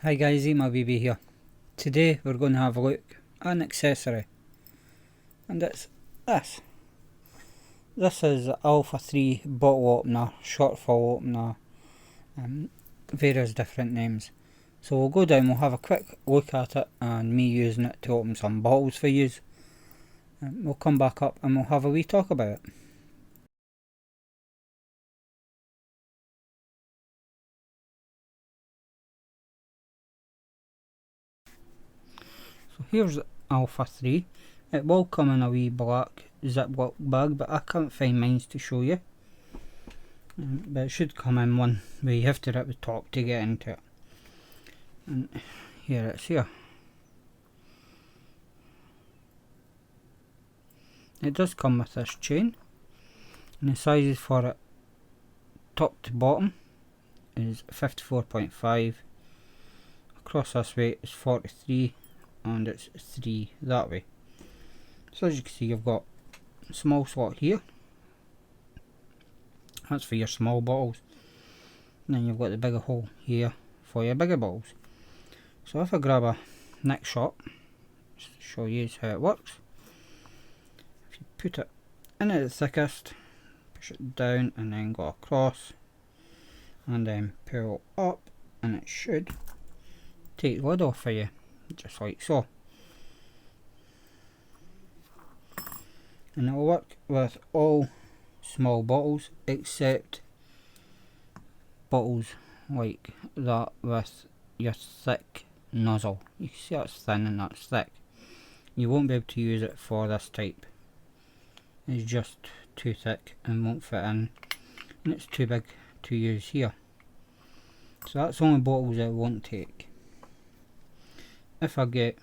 Hi guys, EatMaBB here. Today we're going to have a look at an accessory, and it's this. This is the Alpha3 bottle opener, shortfall opener, various different names. So we'll go down, we'll have a quick look at it and me using it to open some bottles for you. We'll come back up and we'll have a wee talk about it. So here's Alpha3. It will come in a wee black Ziploc bag, but I can't find mine to show you. But it should come in one where you have to rip the top to get into it. And here it's here. It does come with this chain, and the sizes for it top to bottom is 54.5, across this way is 43, and it's 3 that way. So as you can see, you've got a small slot here, that's for your small bottles, and then you've got the bigger hole here for your bigger bottles. So if I grab a neck shot, just to show you how it works, if you put it in at the thickest, push it down and then go across, and then pull up, and it should take the lid off for you, just like so. And it will work with all small bottles except bottles like that with your thick nozzle. You can see that's thin and that's thick. You won't be able to use it for this type. It's just too thick and won't fit in, and it's too big to use here. So that's the only bottles it won't take. If I get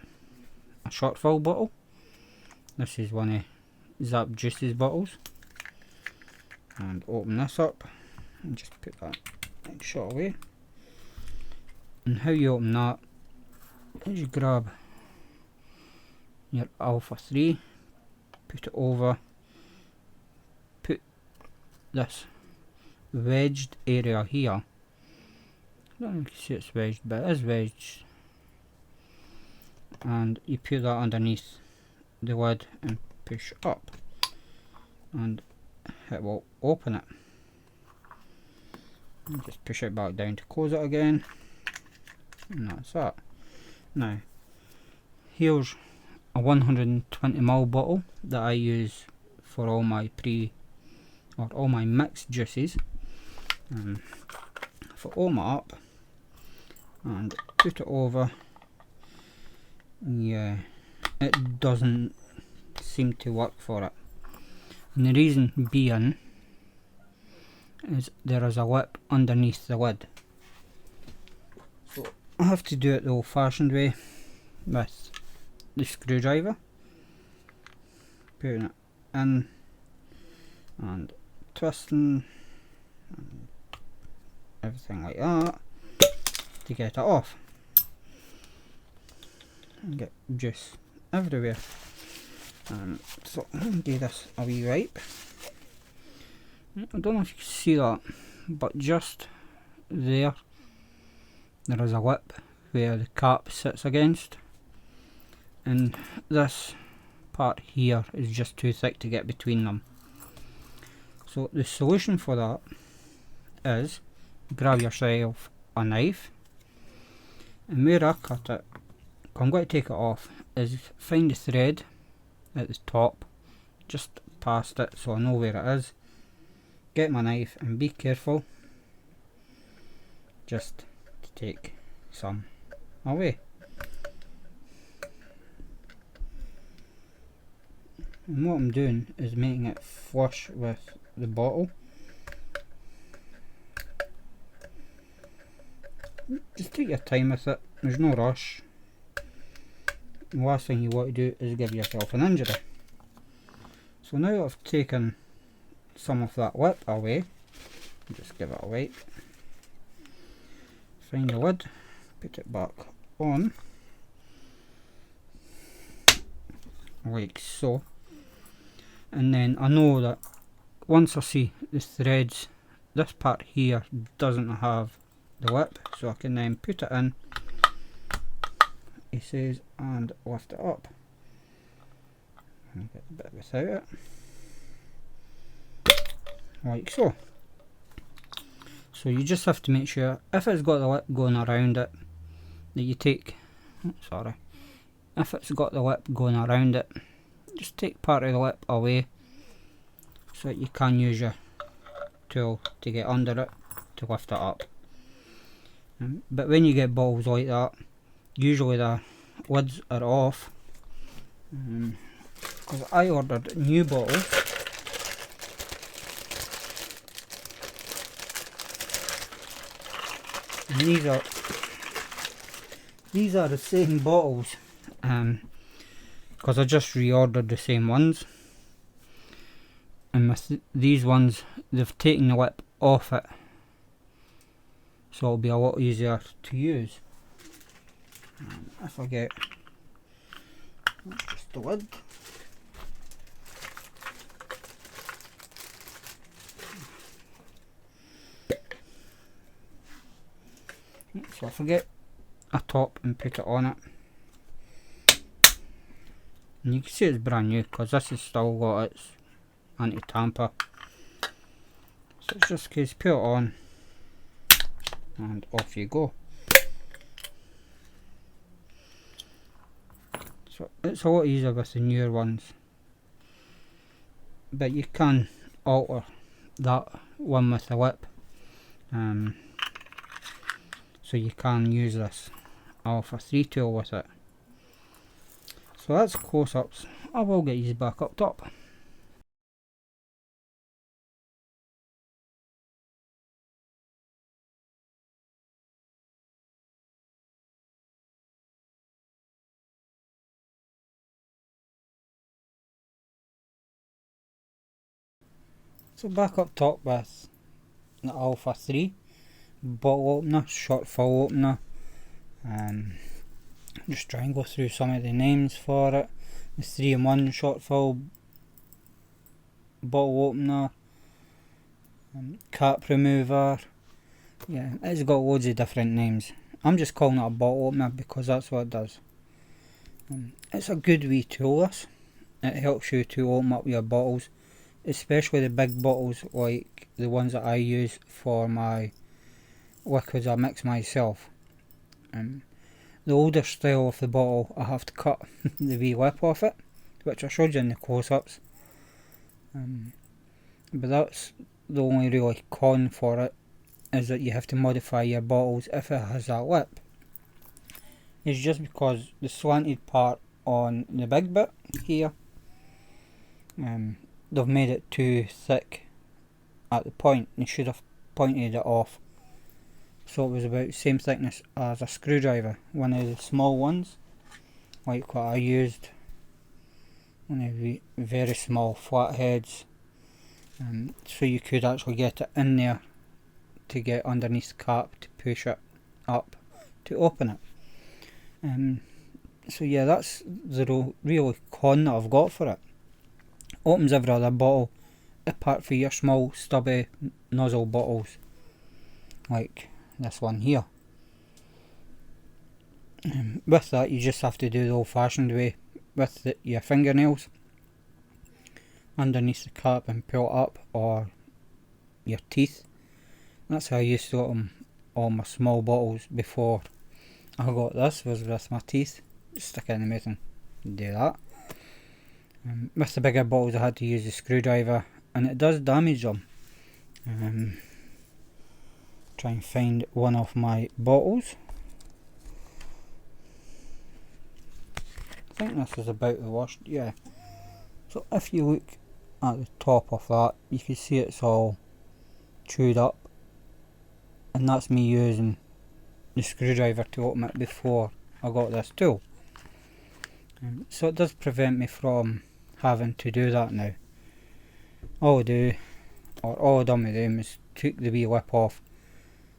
a shortfall bottle, this is one of Zap Juice's bottles, and open this up and just put that next shot away. And how you open that is you grab your Alpha3, put it over, put this wedged area here. I don't know if you can see it's wedged, but it is wedged, and you put that underneath the lid and push up, and it will open it. And just push it back down to close it again, and that's that. Now here's a 120ml bottle that I use for all my all my mixed juices. If I open it up and put it over, yeah, it doesn't seem to work for it, and the reason being is there is a lip underneath the lid. So I have to do it the old fashioned way with the screwdriver, putting it in and twisting and everything like that to get it off, and get juice everywhere. So I'm going to give this a wee wipe. I don't know if you can see that, but just there is a lip where the cap sits against, and this part here is just too thick to get between them. So the solution for that is grab yourself a knife, and where I cut it, I'm going to take it off, is find the thread at the top, just past it so I know where it is, get my knife and be careful just to take some away. And what I'm doing is making it flush with the bottle. Just take your time with it, there's no rush. The last thing you want to do is give yourself an injury. So now that I've taken some of that lip away, just give it a wipe, find the lid, put it back on like so, and then I know that once I see the threads, this part here doesn't have the lip, so I can then put it in he says, and lift it up. And get a bit without it, like so. So you just have to make sure, if it's got the lip going around it, that you take, if it's got the lip going around it, just take part of the lip away so that you can use your tool to get under it to lift it up. But when you get bottles like that, usually the lids are off, because I ordered new bottles, and these are the same bottles, because I just reordered the same ones, and with these ones they've taken the lip off it, so it'll be a lot easier to use. If I get just the lid, so if I get a top and put it on it, and you can see it's brand new because this has still got its anti-tamper, so it's just a case, put it on and off you go. So it's a lot easier with the newer ones, but you can alter that one with the lip, so you can use this Alpha3 tool with it. So that's close-ups. I will get these back up top. So back up top with the Alpha3 bottle opener, short fill opener. Just try and go through some of the names for it. The 3-in-1 short fill bottle opener, cap remover. Yeah, it's got loads of different names. I'm just calling it a bottle opener because that's what it does. It's a good wee tool, this. It helps you to open up your bottles, especially the big bottles like the ones that I use for my liquids I mix myself. The older style of the bottle, I have to cut the wee lip off it, which I showed you in the close-ups. But that's the only really con for it, is that you have to modify your bottles if it has that lip. It's just because the slanted part on the big bit here, they've made it too thick at the point. They should have pointed it off so it was about the same thickness as a screwdriver, one of the small ones like what I used, one of the very small flatheads, so you could actually get it in there to get underneath the cap to push it up to open it. So yeah, that's the real con that I've got for it. Opens every other bottle apart from your small stubby nozzle bottles like this one here. With that, you just have to do the old fashioned way with your fingernails underneath the cap and pull it up, or your teeth. That's how I used to open all my small bottles before I got this, was with my teeth. Just stick it in the mouth and do that. With the bigger bottles I had to use a screwdriver, and it does damage them. Try and find one of my bottles. I think this is about the worst, yeah. So if you look at the top of that, you can see it's all chewed up, and that's me using the screwdriver to open it before I got this tool. So it does prevent me from having to do that now. All I done with them is took the wee lip off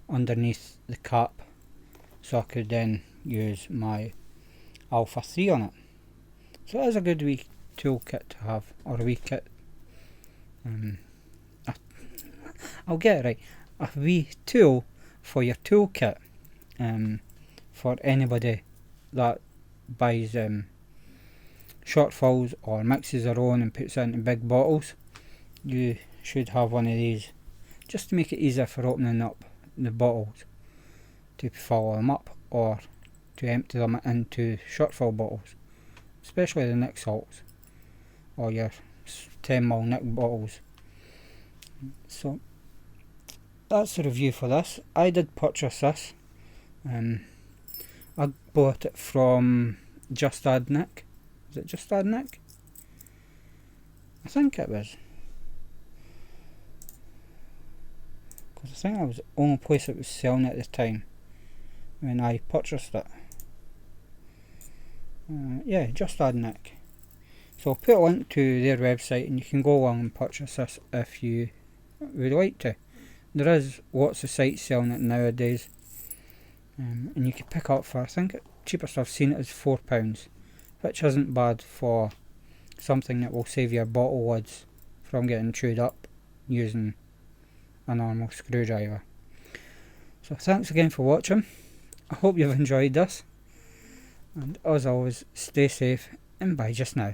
underneath the cap, so I could then use my Alpha3 on it. So it is a good wee toolkit to have, or a wee kit. I'll get it right. A wee tool for your toolkit, for anybody that buys shortfalls or mixes their own and puts it into big bottles, you should have one of these, just to make it easier for opening up the bottles, to fill them up or to empty them into shortfall bottles, especially the Nic salts or your 10ml Nic bottles. So that's the review for this. I did purchase this. I bought it from Justaddnic. Is it Justaddnic? I think it was. Because I think that was the only place that was selling it at the time when I purchased it. Yeah, Justaddnic. So I'll put a link to their website and you can go along and purchase this if you would like to. There is lots of sites selling it nowadays. And you can pick up for, I think the cheapest I've seen it is £4, which isn't bad for something that will save your bottle lids from getting chewed up using a normal screwdriver. So thanks again for watching. I hope you've enjoyed this, and as always, stay safe and bye just now.